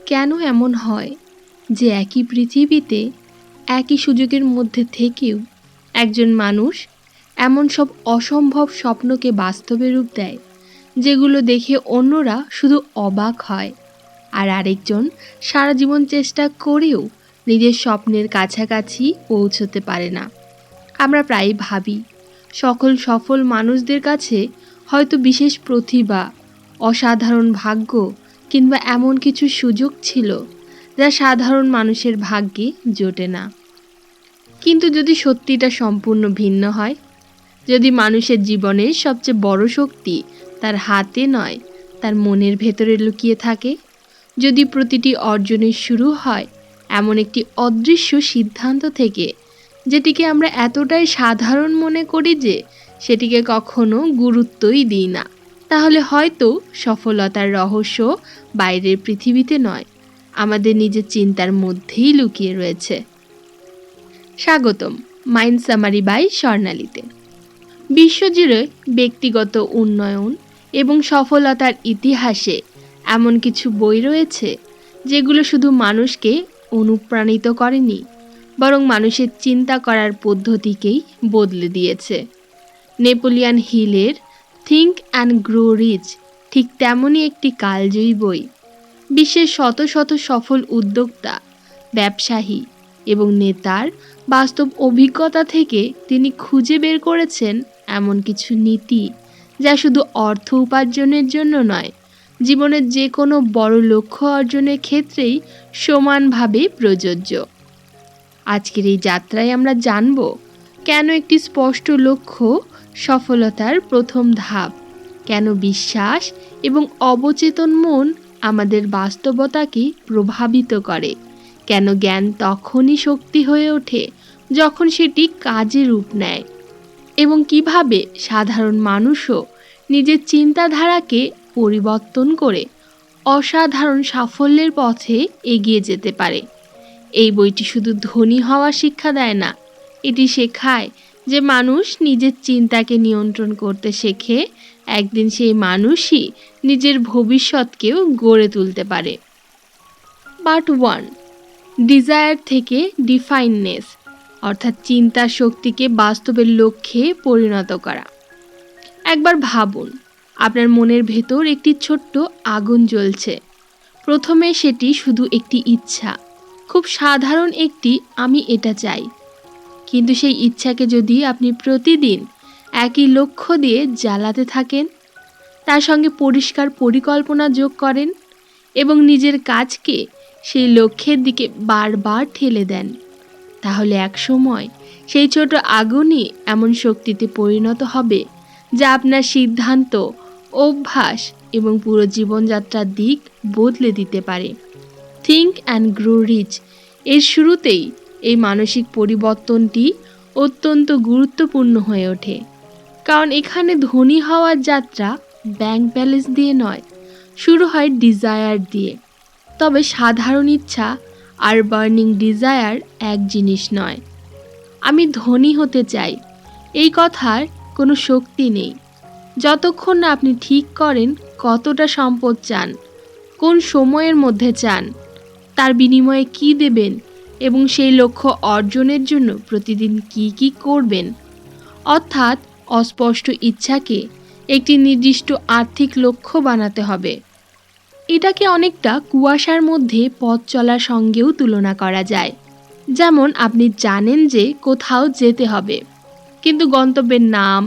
কেন এমন হয় যে একই পৃথিবীতে একই সুযোগের মধ্যে থেকেও একজন মানুষ এমন সব অসম্ভব স্বপ্নকে বাস্তবে রূপ দেয় যেগুলো দেখে অন্যরা শুধু অবাক হয়, আর আরেকজন সারা জীবন চেষ্টা করেও নিজের স্বপ্নের কাছাকাছি পৌঁছতে পারে না। আমরা প্রায়ই ভাবি সকল সফল মানুষদের কাছে হয়তো বিশেষ প্রতিভা, অসাধারণ ভাগ্য কিংবা এমন কিছু সুযোগ ছিল যা সাধারণ মানুষের ভাগ্যে জোটে না। কিন্তু যদি সত্যিটা সম্পূর্ণ ভিন্ন হয়, যদি মানুষের জীবনের সবচেয়ে বড় শক্তি তার হাতে নয়, তার মনের ভেতরে লুকিয়ে থাকে, যদি প্রতিটি অর্জনের শুরু হয় এমন একটি অদৃশ্য সিদ্ধান্ত থেকে যেটিকে আমরা এতটাই সাধারণ মনে করি যে সেটিকে কখনো গুরুত্বই দিই না, তাহলে হয়তো সফলতার রহস্য বাইরের পৃথিবীতে নয়, আমাদের নিজের চিন্তার মধ্যেই লুকিয়ে রয়েছে। স্বাগতম মাইন্ড সামারি বাই স্বর্ণালীতে। বিশ্বজুড়ে ব্যক্তিগত উন্নয়ন এবং সফলতার ইতিহাসে এমন কিছু বই রয়েছে যেগুলো শুধু মানুষকে অনুপ্রাণিত করেনি, বরং মানুষের চিন্তা করার পদ্ধতিকেই বদলে দিয়েছে। নেপোলিয়ন হিলের থিঙ্ক অ্যান্ড গ্রো রিচ ঠিক তেমনই একটি কালজয়ী বই। বিশ্বের শত শত সফল উদ্যোক্তা, ব্যবসায়ী এবং নেতার বাস্তব অভিজ্ঞতা থেকে তিনি খুঁজে বের করেছেন এমন কিছু নীতি যা শুধু অর্থ উপার্জনের জন্য নয়, জীবনের যে কোনো বড় লক্ষ্য অর্জনের ক্ষেত্রেই সমানভাবে প্রযোজ্য। আজকের এই যাত্রায় আমরা জানব কেন একটি স্পষ্ট লক্ষ্য সফলতার প্রথম ধাপ, কেন বিশ্বাস এবং অবচেতন মন আমাদের বাস্তবতাকে প্রভাবিত করে, কেন জ্ঞান তখনই শক্তি হয়ে ওঠে যখন সেটি কাজে রূপ নেয়, এবং কিভাবে সাধারণ মানুষও নিজের চিন্তাধারাকে পরিবর্তন করে অসাধারণ সাফল্যের পথে এগিয়ে যেতে পারে। এই বইটি শুধু ধনী হওয়ার শিক্ষা দেয় না, এটি শেখায় যে মানুষ নিজের চিন্তাকে নিয়ন্ত্রণ করতে শেখে, একদিন সেই মানুষই নিজের ভবিষ্যৎকেও গড়ে তুলতে পারে। পার্ট 1, ডিজায়ার থেকে ডিফাইননেস, অর্থাৎ চিন্তার শক্তিকে বাস্তবের লক্ষ্যে পরিণত করা। একবার ভাবুন, আপনার মনের ভেতর একটি ছোট্ট আগুন জ্বলছে। প্রথমে সেটি শুধু একটি ইচ্ছা, খুব সাধারণ একটি আমি এটা চাই। কিন্তু সেই ইচ্ছাকে যদি আপনি প্রতিদিন একই লক্ষ্য দিয়ে জ্বালাতে থাকেন, তার সঙ্গে পরিষ্কার পরিকল্পনা যোগ করেন এবং নিজের কাজকে সেই লক্ষ্যের দিকে বারবার ঠেলে দেন, তাহলে এক সময় সেই ছোট আগুনই এমন শক্তিতে পরিণত হবে যা আপনার সিদ্ধান্ত, অভ্যাস এবং পুরো জীবনযাত্রার দিক বদলে দিতে পারে। থিঙ্ক অ্যান্ড গ্রো রিচ এর শুরুতেই এই মানসিক পরিবর্তনটি অত্যন্ত গুরুত্বপূর্ণ হয়ে ওঠে, কারণ এখানে ধনী হওয়ার যাত্রা ব্যাংক ব্যালেন্স দিয়ে নয়, শুরু হয় ডিজায়ার দিয়ে। তবে সাধারণ ইচ্ছা আর বার্নিং ডিজায়ার এক জিনিস নয়। আমি ধনী হতে চাই, এই কথার কোনো শক্তি নেই যতক্ষণ না আপনি ঠিক করেন কতটা সম্পদ চান, কোন সময়ের মধ্যে চান, তার বিনিময়ে কী দেবেন এবং সেই লক্ষ্য অর্জনের জন্য প্রতিদিন কি করবেন। অর্থাৎ অস্পষ্ট ইচ্ছাকে একটি নির্দিষ্ট আর্থিক লক্ষ্য বানাতে হবে। এটাকে অনেকটা কুয়াশার মধ্যে পথ চলার সঙ্গেও তুলনা করা যায়। যেমন আপনি জানেন যে কোথাও যেতে হবে, কিন্তু গন্তব্যের নাম,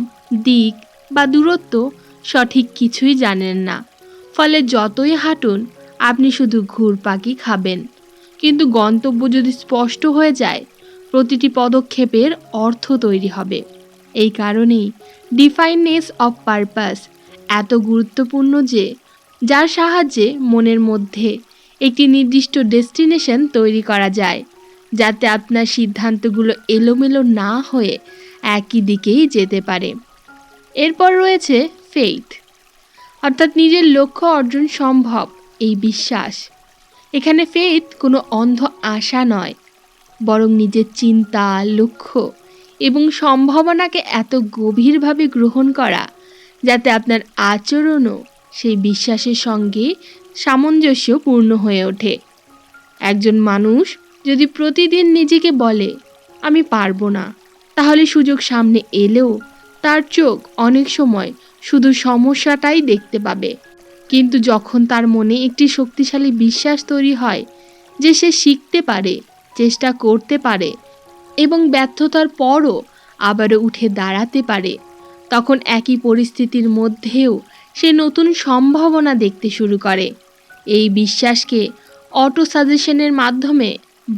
দিক বা দূরত্ব সঠিক কিছুই জানেন না। ফলে যতই হাঁটুন আপনি শুধু ঘুরপাকি খাবেন। কিন্তু গন্তব্য যদি স্পষ্ট হয়ে যায়, প্রতিটি পদক্ষেপের অর্থ তৈরি হবে। এই কারণেই ডিফাইননেস অফ পারপাস এত গুরুত্বপূর্ণ, যে যার সাহায্যে মনের মধ্যে একটি নির্দিষ্ট ডেস্টিনেশন তৈরি করা যায়, যাতে আপনার সিদ্ধান্তগুলো এলোমেলো না হয়ে একই দিকেই যেতে পারে। এরপর রয়েছে ফেইথ, অর্থাৎ নিজের লক্ষ্য অর্জন সম্ভব এই বিশ্বাস। এখানে ফেইথ কোনো অন্ধ আশা নয়, বরং নিজের চিন্তা, লক্ষ্য এবং সম্ভাবনাকে এত গভীরভাবে গ্রহণ করা যাতে আপনার আচরণও সেই বিশ্বাসের সঙ্গে সামঞ্জস্যপূর্ণ হয়ে ওঠে। একজন মানুষ যদি প্রতিদিন নিজেকে বলে আমি পারবো না, তাহলে সুযোগ সামনে এলেও তার চোখ অনেক সময় শুধু সমস্যাটাই দেখতে পাবে। কিন্তু যখন তার মনে একটি শক্তিশালী বিশ্বাস তৈরি হয় যে সে শিখতে পারে, চেষ্টা করতে পারে এবং ব্যর্থতার পরও আবারও উঠে দাঁড়াতে পারে, তখন একই পরিস্থিতির মধ্যেও সে নতুন সম্ভাবনা দেখতে শুরু করে। এই বিশ্বাসকে অটো সাজেশনের মাধ্যমে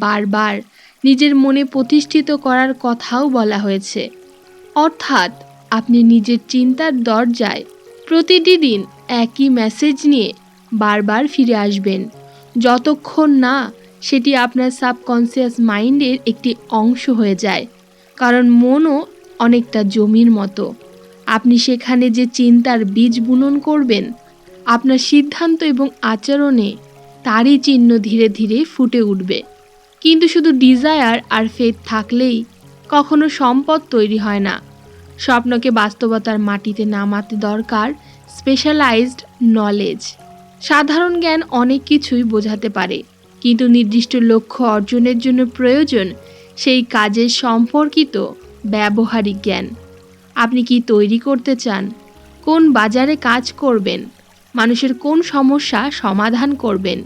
বারবার নিজের মনে প্রতিষ্ঠিত করার কথাও বলা হয়েছে। অর্থাৎ আপনি নিজের চিন্তার দরজায় প্রতিদিন একই মেসেজ নিয়ে বারবার ফিরে আসবেন, যতক্ষণ না সেটি আপনার সাবকনসিয়াস মাইন্ডের একটি অংশ হয়ে যায়। কারণ মনও অনেকটা জমির মতো, আপনি সেখানে যে চিন্তার বীজ বুনন করবেন, আপনার সিদ্ধান্ত এবং আচরণে তারই চিহ্ন ধীরে ধীরে ফুটে উঠবে। কিন্তু শুধু ডিজায়ার আর ফেথ থাকলেই কখনো সম্পদ তৈরি হয় না। স্বপ্নকে বাস্তবতার মাটিতে নামাতে দরকার স্পেশালাইজড নলেজ। সাধারণ জ্ঞান অনেক কিছুই বোঝাতে পারে, কিন্তু নির্দিষ্ট লক্ষ্য অর্জনের জন্য প্রয়োজন সেই কাজের সম্পর্কিত ব্যবহারিক জ্ঞান। আপনি কি তৈরি করতে চান? কোন বাজারে কাজ করবেন? মানুষের কোন সমস্যা সমাধান করবেন?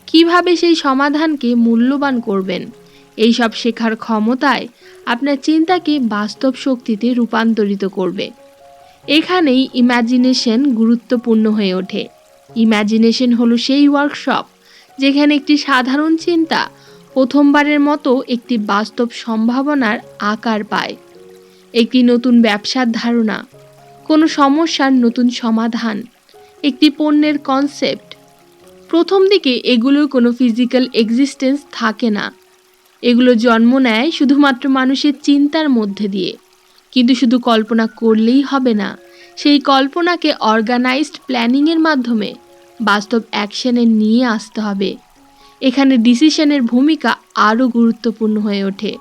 কিভাবে সেই সমাধানকে মূল্যবান করবেন? এই সব শেখার ক্ষমতায় আপনার চিন্তাকে বাস্তব শক্তিতে রূপান্তরিত করবে। এখানেই ইমাজিনেশন গুরুত্বপূর্ণ হয়ে ওঠে। ইমাজিনেশন হলো সেই ওয়ার্কশপ যেখানে একটি সাধারণ চিন্তা প্রথমবারের মতো একটি বাস্তব সম্ভাবনার আকার পায়। একটি নতুন ব্যবসার ধারণা, কোনো সমস্যার নতুন সমাধান, একটি পণ্যের কনসেপ্ট। প্রথম দিকে এগুলোর কোনো ফিজিক্যাল এক্সিস্টেন্স থাকে না। এগুলো জন্ম নেয় শুধুমাত্র মানুষের চিন্তার মধ্যে দিয়ে। কিন্তু শুধু কল্পনা করলেই হবে না, সেই কল্পনাকে অর্গানাইজড প্ল্যানিংয়ের মাধ্যমে বাস্তব অ্যাকশনে নিয়ে আসতে হবে। এখানে ডিসিশনের ভূমিকা আরও গুরুত্বপূর্ণ হয়ে ওঠে।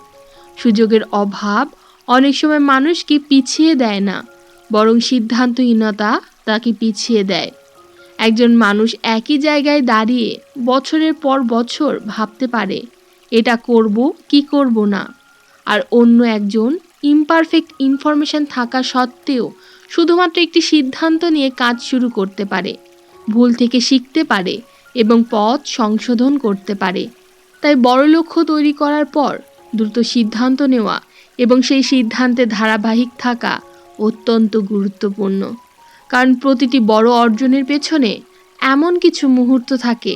সুযোগের অভাব অনেক সময় মানুষকে পিছিয়ে দেয় না, বরং সিদ্ধান্তহীনতা তাকে পিছিয়ে দেয়। একজন মানুষ একই জায়গায় দাঁড়িয়ে বছরের পর বছর ভাবতে পারে এটা করব কি করব না, আর অন্য একজন ইমপারফেক্ট ইনফরমেশন থাকা সত্ত্বেও শুধুমাত্র একটি সিদ্ধান্ত নিয়ে কাজ শুরু করতে পারে, ভুল থেকে শিখতে পারে এবং পথ সংশোধন করতে পারে। তাই বড় লক্ষ্য তৈরি করার পর দ্রুত সিদ্ধান্ত নেওয়া এবং সেই সিদ্ধান্তে ধারাবাহিক থাকা অত্যন্ত গুরুত্বপূর্ণ। কারণ প্রতিটি বড় অর্জনের পেছনে এমন কিছু মুহূর্ত থাকে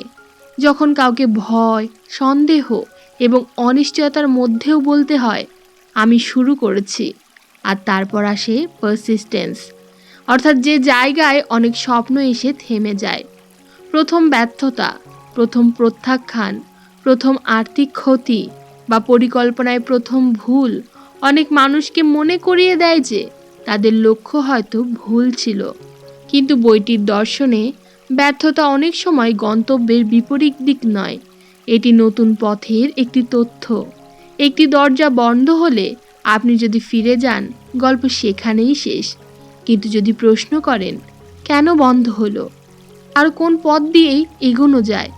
যখন কাউকে ভয়, সন্দেহ এবং অনিশ্চয়তার মধ্যেও বলতে হয় আমি শুরু করেছি। আর তারপর আসে পারসিস্টেন্স, অর্থাৎ যে জায়গায় অনেক স্বপ্ন এসে থেমে যায়। প্রথম ব্যর্থতা, প্রথম প্রত্যাখ্যান, প্রথম আর্থিক ক্ষতি বা পরিকল্পনায় প্রথম ভুল অনেক মানুষকে মনে করিয়ে দেয় যে তাদের লক্ষ্য হয়তো ভুল ছিল। কিন্তু বইটির দর্শনে ব্যর্থতা অনেক সময় গন্তব্যের বিপরীত দিক নয়, এটি নতুন পথের একটি তথ্য। একটি দরজা বন্ধ হলে আপনি যদি ফিরে যান, গল্প সেখানেই শেষ। কিন্তু যদি প্রশ্ন করেন কেন বন্ধ হলো আর কোন পথ দিয়েই এগোনো যায়,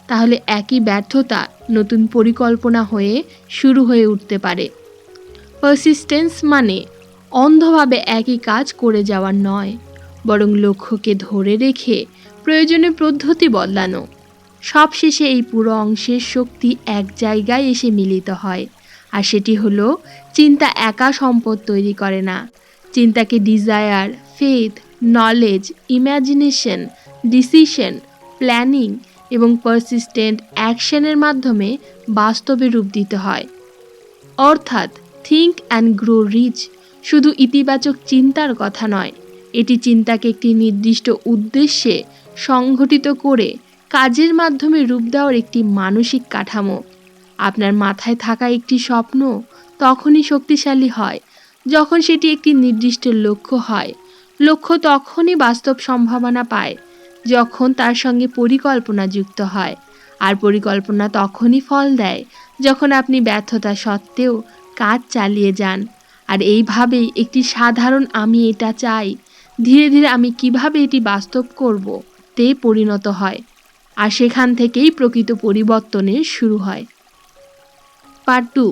তাহলে একই ব্যর্থতা নতুন পরিকল্পনা হয়ে শুরু হয়ে উঠতে পারে। পারসিস্টেন্স মানে অন্ধভাবে একই কাজ করে যাওয়া নয়, বরং লক্ষ্যকে ধরে রেখে প্রয়োজনে পদ্ধতি বদলানো। সবশেষে এই পুরো অংশের শক্তি এক জায়গায় এসে মিলিত হয়, আর সেটি হলো চিন্তা একা সম্পদ তৈরি করে না। চিন্তাকে desire, faith, knowledge, imagination, decision, planning এবং পারসিস্টেন্ট অ্যাকশনের মাধ্যমে বাস্তবে রূপ দিতে হয়। অর্থাৎ থিঙ্ক অ্যান্ড গ্রো রিচ শুধু ইতিবাচক চিন্তার কথা নয়, এটি চিন্তাকে একটি নির্দিষ্ট উদ্দেশ্যে সংগঠিত করে কাজের মাধ্যমে রূপ দেওয়ার একটি মানসিক কাঠামো। আপনার মাথায় থাকা একটি স্বপ্ন তখনই শক্তিশালী হয় যখন সেটি একটি নির্দিষ্ট লক্ষ্য হয়। লক্ষ্য তখনই বাস্তব সম্ভাবনা পায় যখন তার সঙ্গে পরিকল্পনা যুক্ত হয়, আর পরিকল্পনা তখনই ফল দেয় যখন আপনি ব্যর্থতা সত্ত্বেও কাজ চালিয়ে যান। আর এইভাবেই একটি সাধারণ আমি এটা চাই ধীরে ধীরে আমি কিভাবে এটি বাস্তব করব তে পরিণত হয়। আর সেখান থেকেই প্রকৃত পরিবর্তনের শুরু হয়। পার্ট 2,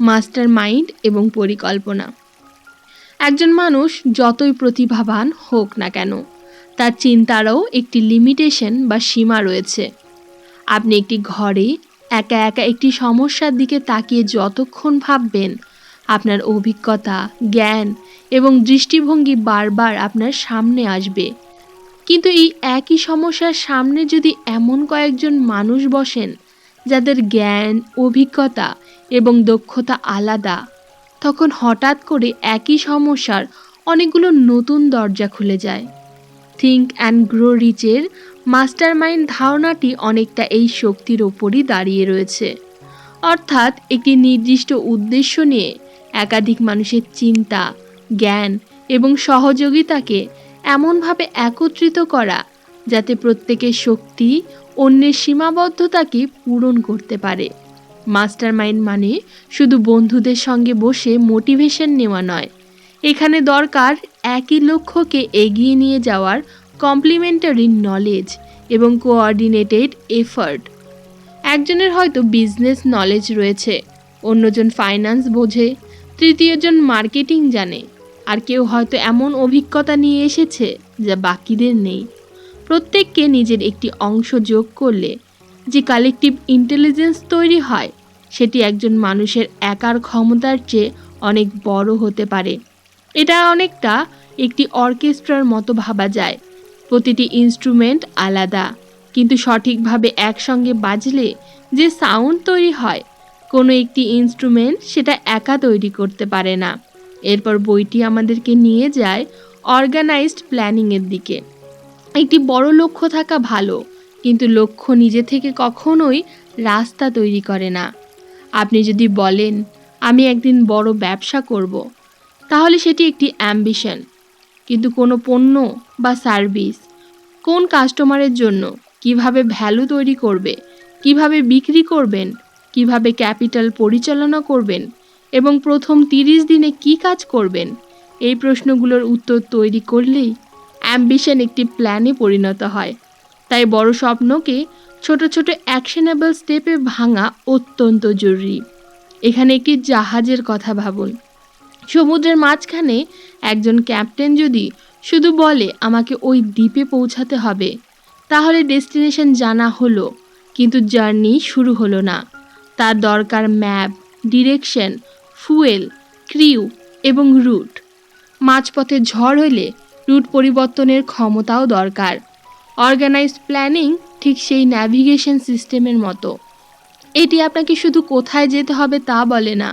মাস্টার মাইন্ড এবং পরিকল্পনা। একজন মানুষ যতই প্রতিভাবান হোক না কেন, তার চিন্তারও একটি লিমিটেশন বা সীমা রয়েছে। আপনি একটি ঘরে একা একা একটি সমস্যার দিকে তাকিয়ে যতক্ষণ ভাববেন, আপনার অভিজ্ঞতা, জ্ঞান এবং দৃষ্টিভঙ্গি বারবার আপনার সামনে আসবে। কিন্তু এই একই সমস্যার সামনে যদি এমন কয়েকজন মানুষ বসেন যাদের জ্ঞান, অভিজ্ঞতা এবং দক্ষতা আলাদা, তখন হঠাৎ করে একই সমস্যার অনেকগুলো নতুন দরজা খুলে যায়। থিঙ্ক অ্যান্ড গ্রো রিচের মাস্টার মাইন্ড ধারণাটি অনেকটা এই শক্তির ওপরই দাঁড়িয়ে রয়েছে। অর্থাৎ একটি নির্দিষ্ট উদ্দেশ্য নিয়ে একাধিক মানুষের চিন্তা, জ্ঞান এবং সহযোগিতাকে এমনভাবে একত্রিত করা যাতে প্রত্যেকের শক্তি অন্যের সীমাবদ্ধতাকে পূরণ করতে পারে। মাস্টার মাইন্ড মানে শুধু বন্ধুদের সঙ্গে বসে মোটিভেশন নেওয়া নয়, এখানে দরকার একই লক্ষ্যকে এগিয়ে নিয়ে যাওয়ার কমপ্লিমেন্টারি নলেজ এবং কোঅর্ডিনেটেড এফার্ট। একজনের হয়তো বিজনেস নলেজ রয়েছে, অন্যজন ফাইন্যান্স বোঝে, তৃতীয়জন মার্কেটিং জানে, আর কেউ হয়তো এমন অভিজ্ঞতা নিয়ে এসেছে যা বাকিদের নেই। প্রত্যেককে নিজের একটি অংশ যোগ করলে যে কালেকটিভ ইন্টেলিজেন্স তৈরি হয়, সেটি একজন মানুষের একার ক্ষমতার চেয়ে অনেক বড় হতে পারে। এটা অনেকটা একটি অর্কেস্ট্রার মতো ভাবা যায়। প্রতিটি ইনস্ট্রুমেন্ট আলাদা, কিন্তু সঠিকভাবে একসঙ্গে বাজলে যে সাউন্ড তৈরি হয়, কোনো একটি ইনস্ট্রুমেন্ট সেটা একা তৈরি করতে পারে না। এরপর বইটি আমাদেরকে নিয়ে যায় অর্গানাইজড প্ল্যানিংয়ের দিকে। একটি বড় লক্ষ্য থাকা ভালো, কিন্তু লক্ষ্য নিজে থেকে কখনোই রাস্তা তৈরি করে না। আপনি যদি বলেন আমি একদিন বড় ব্যবসা করব, তাহলে সেটি একটি অ্যাম্বিশন, কিন্তু কোনো পণ্য বা সার্ভিস, কোন কাস্টমারের জন্য, কিভাবে ভ্যালু তৈরি করবে, কিভাবে বিক্রি করবেন, কিভাবে ক্যাপিটাল পরিচালনা করবেন এবং প্রথম 30 দিনে কি কাজ করবেন, এই প্রশ্নগুলোর উত্তর তৈরি করলেই অ্যাম্বিশন একটি প্ল্যানে পরিণত হয়। তাই বড় স্বপ্নকে ছোট ছোট অ্যাকশনেবল স্টেপে ভাঙা অত্যন্ত জরুরি। এখানে একটি জাহাজের কথা ভাবুন। সমুদ্রের মাঝখানে একজন ক্যাপ্টেন যদি শুধু বলে আমাকে ওই দ্বীপে পৌঁছাতে হবে, তাহলে ডেস্টিনেশন জানা হলো, কিন্তু জার্নি শুরু হলো না। তার দরকার ম্যাপ, ডিরেকশন, ফুয়েল, ক্রিউ এবং রুট। মাঝপথে ঝড় হলে রুট পরিবর্তনের ক্ষমতাও দরকার। অর্গানাইজড প্ল্যানিং ঠিক সেই ন্যাভিগেশন সিস্টেমের মতো। এটি আপনাকে শুধু কোথায় যেতে হবে তা বলে না,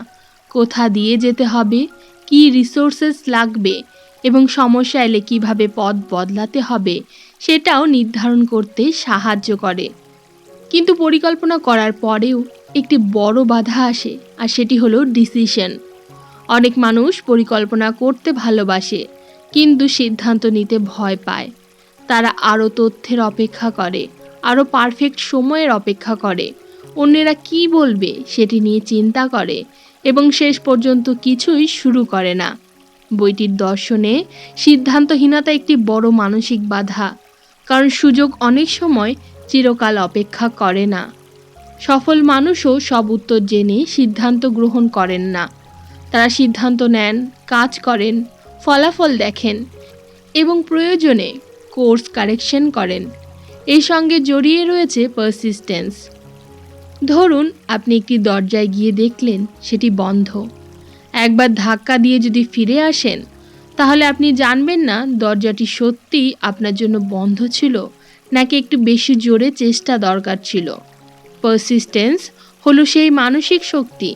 কোথা দিয়ে যেতে হবে, কী রিসোর্সেস লাগবে এবং সমস্যা এলে কীভাবে পথ বদলাতে হবে সেটাও নির্ধারণ করতে সাহায্য করে। কিন্তু পরিকল্পনা করার পরেও একটি বড় বাধা আসে, আর সেটি হলো ডিসিশন। অনেক মানুষ পরিকল্পনা করতে ভালোবাসে, কিন্তু সিদ্ধান্ত নিতে ভয় পায়। তারা আরও তথ্যের অপেক্ষা করে, আরও পারফেক্ট সময়ের অপেক্ষা করে, অন্যেরা কি বলবে সেটি নিয়ে চিন্তা করে এবং শেষ পর্যন্ত কিছুই শুরু করে না। বইটির দর্শনে সিদ্ধান্তহীনতা একটি বড় মানসিক বাধা, কারণ সুযোগ অনেক সময় চিরকাল অপেক্ষা করে না। সফল মানুষও সব উত্তর জেনে সিদ্ধান্ত গ্রহণ করেন না। তারা সিদ্ধান্ত নেন, কাজ করেন, ফলাফল দেখেন এবং প্রয়োজনে কোর্স কারেকশন করেন। এর সঙ্গে জড়িয়ে রয়েছে পারসিস্টেন্স। ধরুন আপনি একটি দরজায় গিয়ে দেখলেন সেটি বন্ধ। একবার ধাক্কা দিয়ে যদি ফিরে আসেন, তাহলে আপনি জানবেন না দরজাটি সত্যিই আপনার জন্য বন্ধ ছিল নাকি একটু বেশি জোরে চেষ্টা দরকার ছিল। পারসিস্টেন্স হলো সেই মানসিক শক্তি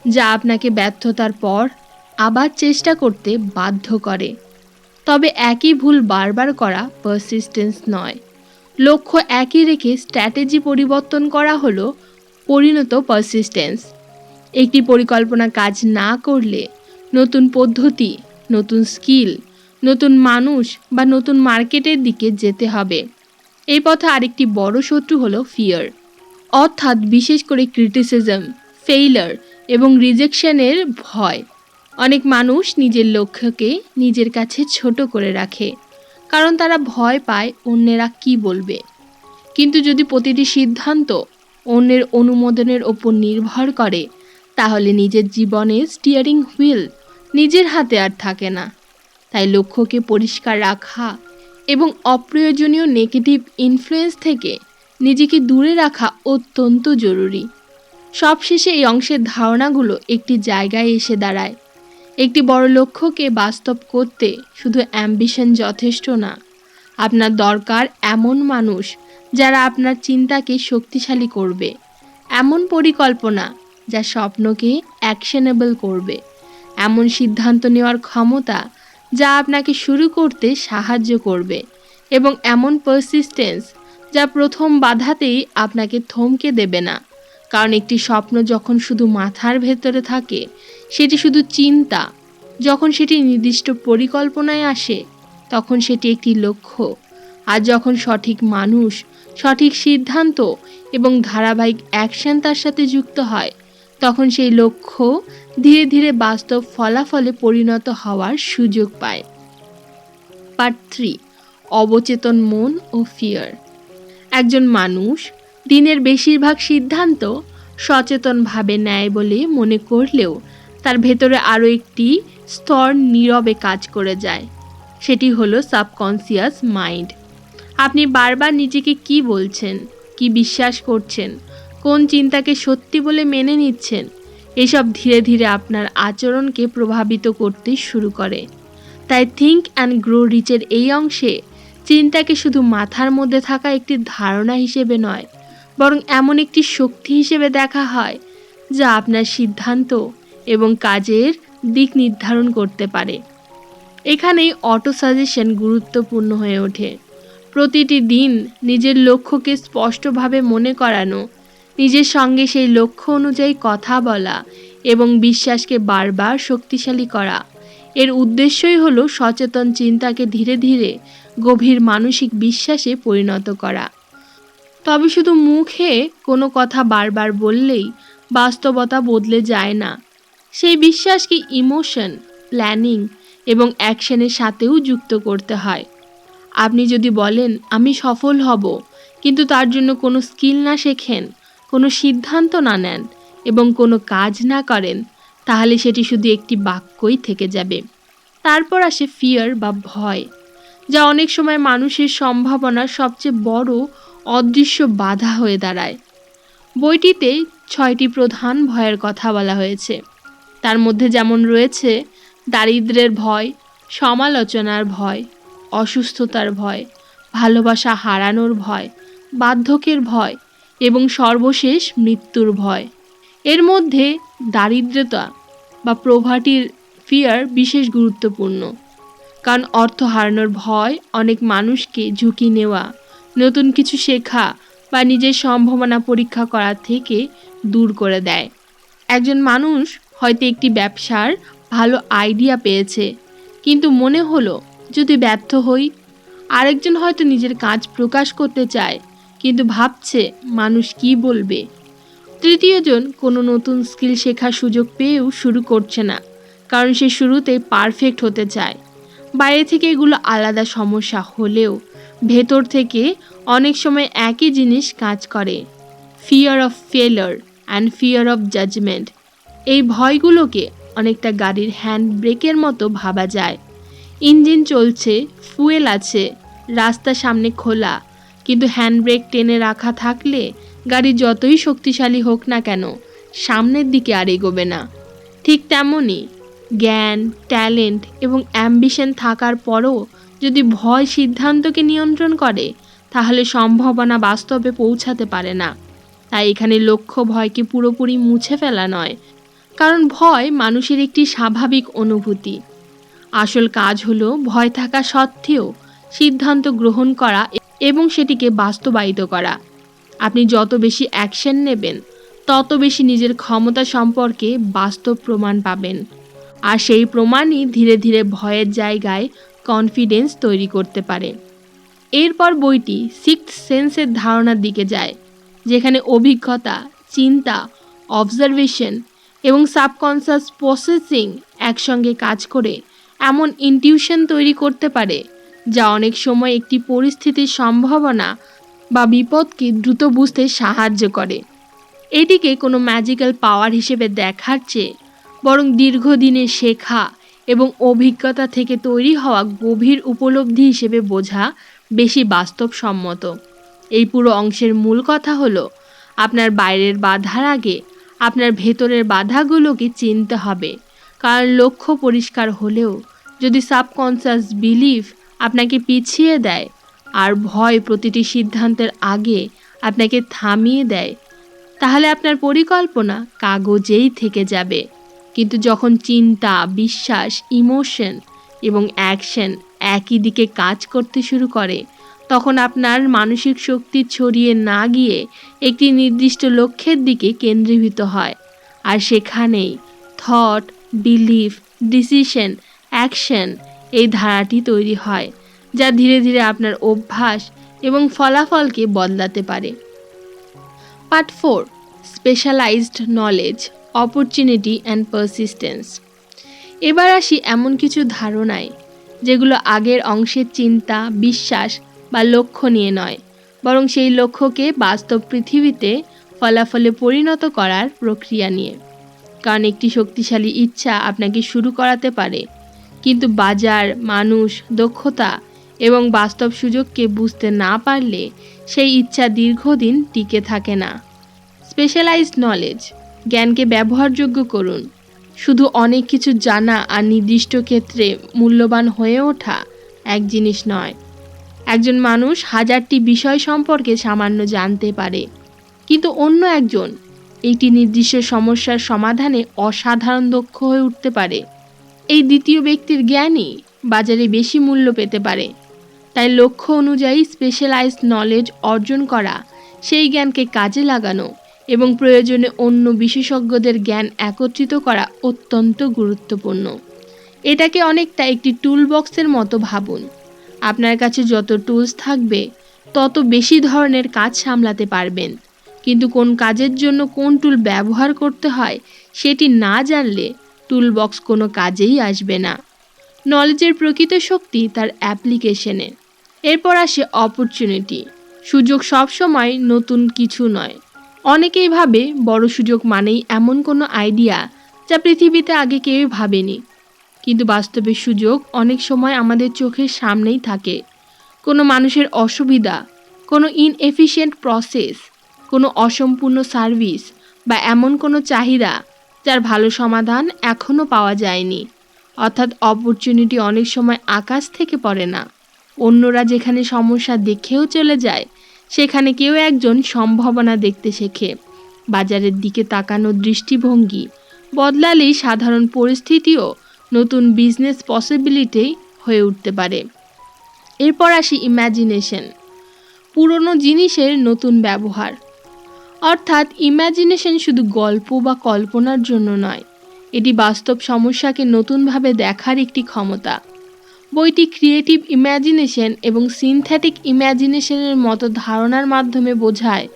যা আপনাকে ব্যর্থতার পর আবার চেষ্টা করতে বাধ্য করে। তবে একই ভুল বারবার করা পারসিস্টেন্স নয়। লক্ষ্য একই রেখে স্ট্র্যাটেজি পরিবর্তন করা হলো পরিণত পারসিস্টেন্স। একটি পরিকল্পনা কাজ না করলে নতুন পদ্ধতি, নতুন স্কিল, নতুন মানুষ বা নতুন মার্কেটের দিকে যেতে হবে। এই পথে আরেকটি বড় শত্রু হলো ফিয়ার, অর্থাৎ বিশেষ করে ক্রিটিসিজম, ফেইলার এবং রিজেকশনের ভয়। অনেক মানুষ নিজের লক্ষ্যকে নিজের কাছে ছোট করে রাখে, কারণ তারা ভয় পায় অন্যেরা কি বলবে। কিন্তু যদি প্রতিটি সিদ্ধান্ত অন্যের অনুমোদনের ওপর নির্ভর করে, তাহলে নিজের জীবনের স্টিয়ারিং হুইল নিজের হাতে আর থাকে না। তাই লক্ষ্যকে পরিষ্কার রাখা এবং অপ্রয়োজনীয় নেগেটিভ ইনফ্লুয়েন্স থেকে নিজেকে দূরে রাখা অত্যন্ত জরুরি। সবশেষে এই অংশের ধারণাগুলো একটি জায়গায় এসে দাঁড়ায়। একটি বড় লক্ষ্যকে বাস্তব করতে শুধু অ্যাম্বিশন যথেষ্ট না, আপনার দরকার এমন মানুষ যারা আপনার চিন্তাকে শক্তিশালী করবে, এমন পরিকল্পনা যা স্বপ্নকে অ্যাকশনেবল করবে, এমন সিদ্ধান্ত নেওয়ার ক্ষমতা যা আপনাকে শুরু করতে সাহায্য করবে, এবং এমন পারসিস্টেন্স যা প্রথম বাধাতেই আপনাকে থমকে দেবে না। কারণ একটি স্বপ্ন যখন শুধু মাথার ভেতরে থাকে সেটি শুধু চিন্তা, যখন সেটি নির্দিষ্ট পরিকল্পনায় আসে তখন সেটি একটি লক্ষ্য, আর যখন সঠিক মানুষ, সঠিক সিদ্ধান্ত এবং ধারাবাহিক অ্যাকশন তার সাথে যুক্ত হয়, তখন সেই লক্ষ্য ধীরে ধীরে বাস্তব ফলাফলে পরিণত হওয়ার সুযোগ পায়। পার্ট 3, অবচেতন মন ও ফিয়ার। একজন মানুষ দিনের বেশিরভাগ সিদ্ধান্ত সচেতনভাবে নেয় বলে মনে করলেও তার ভেতরে আরও একটি স্তর নীরবে কাজ করে যায়। সেটি হলো সাবকনসিয়াস মাইন্ড। আপনি বারবার নিজেকে কি বলছেন, কি বিশ্বাস করছেন, কোন চিন্তাকে সত্যি বলে মেনে নিচ্ছেন, এসব ধীরে ধীরে আপনার আচরণকে প্রভাবিত করতে শুরু করে। তাই থিঙ্ক অ্যান্ড গ্রো রিচের এই অংশে চিন্তাকে শুধু মাথার মধ্যে থাকা একটি ধারণা হিসেবে নয়, বরং এমন একটি শক্তি হিসেবে দেখা হয় যা আপনার সিদ্ধান্ত এবং কাজের দিক নির্ধারণ করতে পারে। এখানেই অটো সাজেশন গুরুত্বপূর্ণ হয়ে ওঠে। প্রতিটি দিন নিজের লক্ষ্যকে স্পষ্টভাবে মনে করানো, নিজের সঙ্গে সেই লক্ষ্য অনুযায়ী কথা বলা এবং বিশ্বাসকে বারবার শক্তিশালী করা, এর উদ্দেশ্যই হলো সচেতন চিন্তাকে ধীরে ধীরে গভীর মানসিক বিশ্বাসে পরিণত করা। তবে শুধু মুখে কোনো কথা বারবার বললেই বাস্তবতা বদলে যায় না। সেই বিশ্বাসকে ইমোশন, প্ল্যানিং এবং অ্যাকশনের সাথেও যুক্ত করতে হয়। আপনি যদি বলেন আমি সফল হব, কিন্তু তার জন্য কোনো স্কিল না শেখেন, কোনো সিদ্ধান্ত না নেন এবং কোনো কাজ না করেন, তাহলে সেটি শুধু একটি বাক্যই থেকে যাবে। তারপর আসে ফিয়ার বা ভয়, যা অনেক সময় মানুষের সম্ভাবনার সবচেয়ে বড় অদৃশ্য বাধা হয়ে দাঁড়ায়। বইটিতে 6টি প্রধান ভয়ের কথা বলা হয়েছে। তার মধ্যে যেমন রয়েছে দারিদ্র্যের ভয়, সমালোচনার ভয়, অসুস্থতার ভয়, ভালোবাসা হারানোর ভয়, বার্ধক্যের ভয় এবং সর্বশেষ মৃত্যুর ভয়। এর মধ্যে দারিদ্রতা বা প্রভার্টির ফিয়ার বিশেষ গুরুত্বপূর্ণ, কারণ অর্থ হারানোর ভয় অনেক মানুষকে ঝুঁকি নেওয়া, নতুন কিছু শেখা বা নিজের সম্ভাবনা পরীক্ষা করা থেকে দূর করে দেয়। একজন মানুষ হয়তো একটি ব্যবসার ভালো আইডিয়া পেয়েছে, কিন্তু মনে হলো যদি ব্যর্থ হই। আরেকজন হয়তো নিজের কাজ প্রকাশ করতে চায়, কিন্তু ভাবছে মানুষ কি বলবে। তৃতীয়জন কোনো নতুন স্কিল শেখার সুযোগ পেয়েও শুরু করছে না, কারণ সে শুরুতেই পারফেক্ট হতে চায়। বাইরে থেকে এগুলো আলাদা সমস্যা হলেও ভেতর থেকে অনেক সময় একই জিনিস কাজ করে, ফিয়ার অফ ফেলার অ্যান্ড ফিয়ার অফ জাজমেন্ট। এই ভয়গুলোকে অনেকটা গাড়ির হ্যান্ড ব্রেকের মতো ভাবা যায়। ইঞ্জিন চলছে, ফুয়েল আছে, রাস্তা সামনে খোলা, কিন্তু হ্যান্ড ব্রেক টেনে রাখা থাকলে গাড়ি যতই শক্তিশালী হোক না কেন সামনের দিকে আর এগোবে না। ঠিক তেমনই জ্ঞান, ট্যালেন্ট এবং অ্যাম্বিশন থাকার পরও যদি ভয় সিদ্ধান্তকে নিয়ন্ত্রণ করে, তাহলে সম্ভাবনা বাস্তবে পৌঁছাতে পারে না। তাই এখানে লক্ষ্য ভয়কে পুরোপুরি মুছে ফেলা নয়, কারণ ভয় মানুষের একটি স্বাভাবিক অনুভূতি। আসল কাজ হলো ভয় থাকা সত্ত্বেও সিদ্ধান্ত গ্রহণ করা এবং সেটিকে বাস্তবায়িত করা। আপনি যত বেশি অ্যাকশন নেবেন, তত বেশি নিজের ক্ষমতা সম্পর্কে বাস্তব প্রমাণ পাবেন, আর সেই প্রমাণই ধীরে ধীরে ভয়ের জায়গায় কনফিডেন্স তৈরি করতে পারে। এরপর বইটি সিক্সথ সেন্সের ধারণার দিকে যায়, যেখানে অভিজ্ঞতা, চিন্তা, অবজারভেশন এবং সাবকনশাস প্রসেসিং একসঙ্গে কাজ করে এমন ইনটিউশন তৈরি করতে পারে যা অনেক সময় একটি পরিস্থিতির সম্ভাবনা বা বিপদকে দ্রুত বুঝতে সাহায্য করে। এটিকে কোনো ম্যাজিক্যাল পাওয়ার হিসেবে দেখার চেয়ে বরং দীর্ঘদিনের শেখা এবং অভিজ্ঞতা থেকে তৈরি হওয়া গভীর উপলব্ধি হিসেবে বোঝা বেশি বাস্তবসম্মত। এই পুরো অংশের মূল কথা হলো, আপনার বাইরের বাধার আগে আপনার ভেতরের বাধাগুলোকে চিনতে হবে। কারণ লক্ষ্য পরিষ্কার হলেও যদি সাবকনশাস বিলিফ আপনাকে পিছিয়ে দেয় আর ভয় প্রতিটি সিদ্ধান্তের আগে আপনাকে থামিয়ে দেয়, তাহলে আপনার পরিকল্পনা কাগজেই থেকে যাবে। কিন্তু যখন চিন্তা, বিশ্বাস, ইমোশন এবং অ্যাকশন একই দিকে কাজ করতে শুরু করে, তখন আপনার মানসিক শক্তি ছড়িয়ে না গিয়ে একটি নির্দিষ্ট লক্ষ্যের দিকে কেন্দ্রীভূত হয়। আর সেখানেই থট, বিলিফ, ডিসিশন, অ্যাকশন এই ধারাটি তৈরি হয়, যা ধীরে ধীরে আপনার অভ্যাস এবং ফলাফলকে বদলাতে পারে। Part 4, specialised knowledge, opportunity and persistence. এবার আসি এমন কিছু ধারণায় যেগুলো আগের অংশের চিন্তা, বিশ্বাস বা লক্ষ্য নিয়ে নয়, বরং সেই লক্ষ্যকে বাস্তব পৃথিবীতে ফলাফলে পরিণত করার প্রক্রিয়া নিয়ে। কারণ একটি শক্তিশালী ইচ্ছা আপনাকে শুরু করাতে পারে, কিন্তু বাজার, মানুষ, দক্ষতা এবং বাস্তব সুযোগকে বুঝতে না পারলে সেই ইচ্ছা দীর্ঘদিন টিকে থাকে না। স্পেশালাইজড নলেজ, জ্ঞানকে ব্যবহারযোগ্য করুন। শুধু অনেক কিছু জানা আর নির্দিষ্ট ক্ষেত্রে মূল্যবান হয়ে ওঠা এক জিনিস নয়। একজন মানুষ হাজারটি বিষয় সম্পর্কে সামান্য জানতে পারে, কিন্তু অন্য একজন একটি নির্দিষ্ট সমস্যার সমাধানে অসাধারণ দক্ষ হয়ে উঠতে পারে। এই দ্বিতীয় ব্যক্তির জ্ঞানই বাজারে বেশি মূল্য পেতে পারে। তাই লক্ষ্য অনুযায়ী স্পেশালাইজড নলেজ অর্জন করা, সেই জ্ঞানকে কাজে লাগানো এবং প্রয়োজনে অন্য বিশেষজ্ঞদের জ্ঞান একত্রিত করা অত্যন্ত গুরুত্বপূর্ণ। এটাকে অনেকটা একটি টুল বক্সের মতো ভাবুন। আপনার কাছে যত টুলস থাকবে, তত বেশি ধরনের কাজ সামলাতে পারবেন। কিন্তু কোন কাজের জন্য কোন টুল ব্যবহার করতে হয় সেটি না জানলে টুল বক্স কোনো কাজেই আসবে না। নলেজের প্রকৃত শক্তি তার অ্যাপ্লিকেশনে। এরপর আসে অপরচুনিটি। সুযোগ সবসময় নতুন কিছু নয়। অনেকেই ভাবে বড় সুযোগ মানেই এমন কোনো আইডিয়া যা পৃথিবীতে আগে কেউই ভাবেনি। কিন্তু বাস্তবে সুযোগ অনেক সময় আমাদের চোখের সামনেই থাকে। কোনো মানুষের অসুবিধা, কোনো ইনএফিশিয়েন্ট প্রসেস, কোনো অসম্পূর্ণ সার্ভিস বা এমন কোনো চাহিদা যার ভালো সমাধান এখনও পাওয়া যায়নি। অর্থাৎ অপরচুনিটি অনেক সময় আকাশ থেকে পড়ে না। অন্যরা যেখানে সমস্যা দেখেও চলে যায়, সেখানে কেউ একজন সম্ভাবনা দেখতে শেখে। বাজারের দিকে তাকানোর দৃষ্টিভঙ্গি বদলালেই সাধারণ পরিস্থিতিও নতুন বিজনেস পসিবিলিটি হয়ে উঠতে পারে। এরপর আসি ইম্যাজিনেশন, পুরনো জিনিসের নতুন ব্যবহার। অর্থাৎ ইম্যাজিনেশন শুধু গল্প বা কল্পনার জন্য নয়, এটি বাস্তব সমস্যাকে নতুনভাবে দেখার একটি ক্ষমতা। বইটি ক্রিয়েটিভ ইম্যাজিনেশন এবং সিনথেটিক ইম্যাজিনেশনের মতো ধারণার মাধ্যমে বোঝায়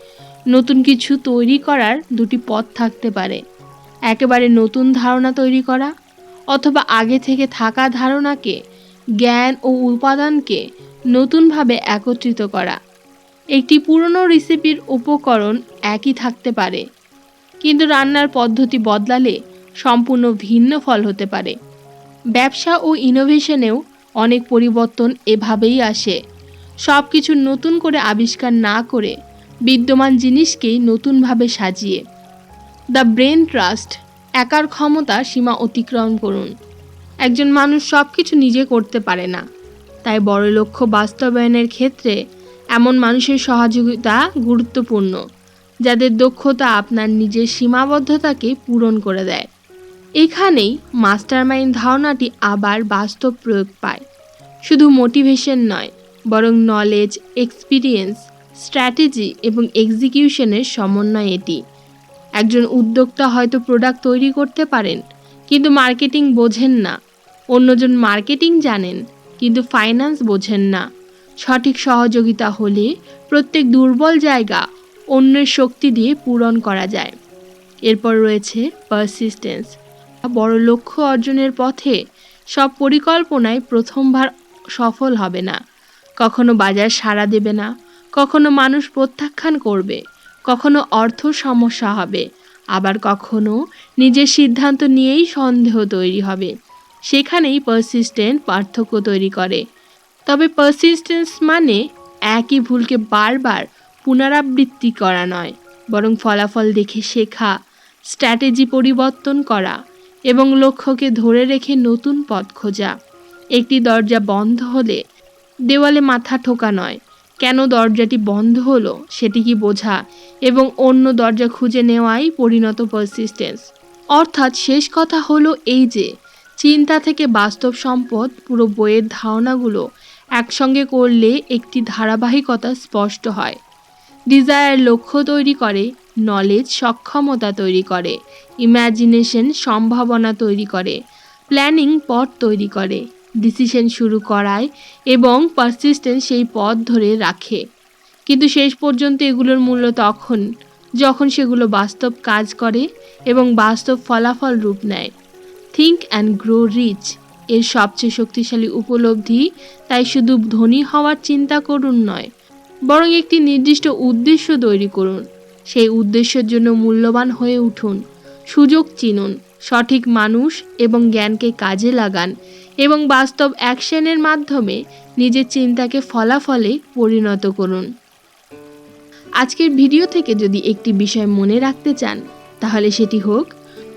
নতুন কিছু তৈরি করার দুটি পথ থাকতে পারে। একেবারে নতুন ধারণা তৈরি করা, অথবা আগে থেকে থাকা ধারণাকে, জ্ঞান ও উপাদানকে নতুনভাবে একত্রিত করা। একটি পুরনো রেসিপির উপকরণ একই থাকতে পারে, কিন্তু রান্নার পদ্ধতি বদলালে সম্পূর্ণ ভিন্ন ফল হতে পারে। ব্যবসা ও ইনোভেশনেও অনেক পরিবর্তন এভাবেই আসে। সব কিছু নতুন করে আবিষ্কার না করে বিদ্যমান জিনিসকেই নতুনভাবে সাজিয়ে। দ্য ব্রেন ট্রাস্ট, একার ক্ষমতা সীমা অতিক্রম করুন। একজন মানুষ সব কিছু নিজে করতে পারে না, তাই বড় লক্ষ্য বাস্তবায়নের ক্ষেত্রে এমন মানুষের সহযোগিতা গুরুত্বপূর্ণ, যাদের দক্ষতা আপনার নিজের সীমাবদ্ধতাকে পূরণ করে দেয়। এখানেই মাস্টারমাইন্ড ধারণাটি আবার বাস্তব প্রয়োগ পায়। শুধু মোটিভেশন নয়, বরং নলেজ, এক্সপিরিয়েন্স, স্ট্র্যাটেজি এবং এক্সিকিউশনের সমন্বয় এটি। একজন উদ্যোক্তা হয়তো প্রোডাক্ট তৈরি করতে পারেন, কিন্তু মার্কেটিং বোঝেন না। অন্যজন মার্কেটিং জানেন, কিন্তু ফাইন্যান্স বোঝেন না। সঠিক সহযোগিতা হলে প্রত্যেক দুর্বল জায়গা অন্যের শক্তি দিয়ে পূরণ করা যায়। এরপর রয়েছে পারসিস্টেন্স। বড় লক্ষ্য অর্জনের পথে সব পরিকল্পনায় প্রথমবার সফল হবে না। কখনো বাজার সাড়া দেবে না, কখনো মানুষ প্রত্যাখ্যান করবে, কখনো অর্থ সমস্যা হবে, আবার কখনো নিজের সিদ্ধান্ত নিয়েই সন্দেহ তৈরি হবে। সেখানেই পারসিস্টেন্ট পার্থক্য তৈরি করে। তবে পারসিস্টেন্স মানে একই ভুলকে বারবার পুনরাবৃত্তি করা নয়, বরং ফলাফল দেখে শেখা, স্ট্র্যাটেজি পরিবর্তন করা এবং লক্ষ্যকে ধরে রেখে নতুন পথ খোঁজা। একটি দরজা বন্ধ হলে দেওয়ালে মাথা ঠোকা নয়, কেন দরজাটি বন্ধ হলো সেটি কি বোঝা এবং অন্য দরজা খুঁজে নেওয়াই পরিণত পারসিস্টেন্স। অর্থাৎ শেষ কথা হলো এই যে, চিন্তা থেকে বাস্তব সম্পদ পুরো বইয়ের ধারণাগুলো একসঙ্গে করলে একটি ধারাবাহিকতা স্পষ্ট হয়। ডিজায়ার লক্ষ্য তৈরি করে, নলেজ সক্ষমতা তৈরি করে, ইমাজিনেশন সম্ভাবনা তৈরি করে, প্ল্যানিং পথ তৈরি করে, ডিসিশন শুরু করায় এবং পারসিস্টেন্স সেই পথ ধরে রাখে। কিন্তু শেষ পর্যন্ত এগুলোর মূল্য তখন যখন সেগুলো বাস্তব কাজ করে এবং বাস্তব ফলাফল রূপ নেয়। থিঙ্ক অ্যান্ড গ্রো রিচ এর সবচেয়ে শক্তিশালী উপলব্ধি তাই শুধু ধনী হওয়ার চিন্তা করুন নয়, বরং একটি নির্দিষ্ট উদ্দেশ্য তৈরি করুন। সেই উদ্দেশ্যের জন্য মূল্যবান হয়ে উঠুন, সুযোগ চিনুন, সঠিক মানুষ এবং জ্ঞানকে কাজে লাগান এবং বাস্তব অ্যাকশনের মাধ্যমে নিজের চিন্তাকে ফলাফলে পরিণত করুন। আজকের ভিডিও থেকে যদি একটি বিষয় মনে রাখতে চান, তাহলে সেটি হোক,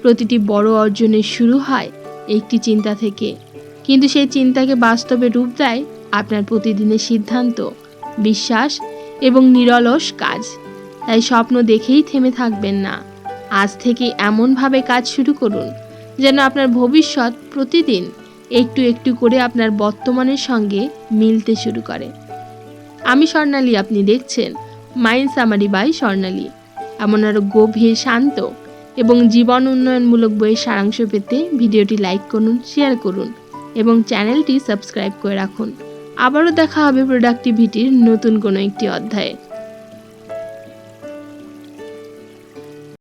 প্রতিটি বড় অর্জনের শুরু হয় একটি চিন্তা থেকে, কিন্তু সেই চিন্তাকে বাস্তবে রূপ দেয় আপনার প্রতিদিনের সিদ্ধান্ত, বিশ্বাস এবং নিরলস কাজ। তাই স্বপ্ন দেখেই থেমে থাকবেন না। আজ থেকে এমনভাবে কাজ শুরু করুন যেন আপনার ভবিষ্যৎ প্রতিদিন একটু একটু করে আপনার বর্তমানের সঙ্গে মিলতে শুরু করে। আমি স্বর্ণালী, আপনি দেখছেন মাইন্ড সামারি বাই স্বর্ণালী। এমন আরও গভীর, শান্ত এবং জীবন উন্নয়নমূলক বইয়ের সারাংশ পেতে ভিডিওটি লাইক করুন, শেয়ার করুন এবং চ্যানেলটি সাবস্ক্রাইব করে রাখুন। আবারও দেখা হবে প্রোডাক্টিভিটির নতুন কোনো একটি অধ্যায়ে।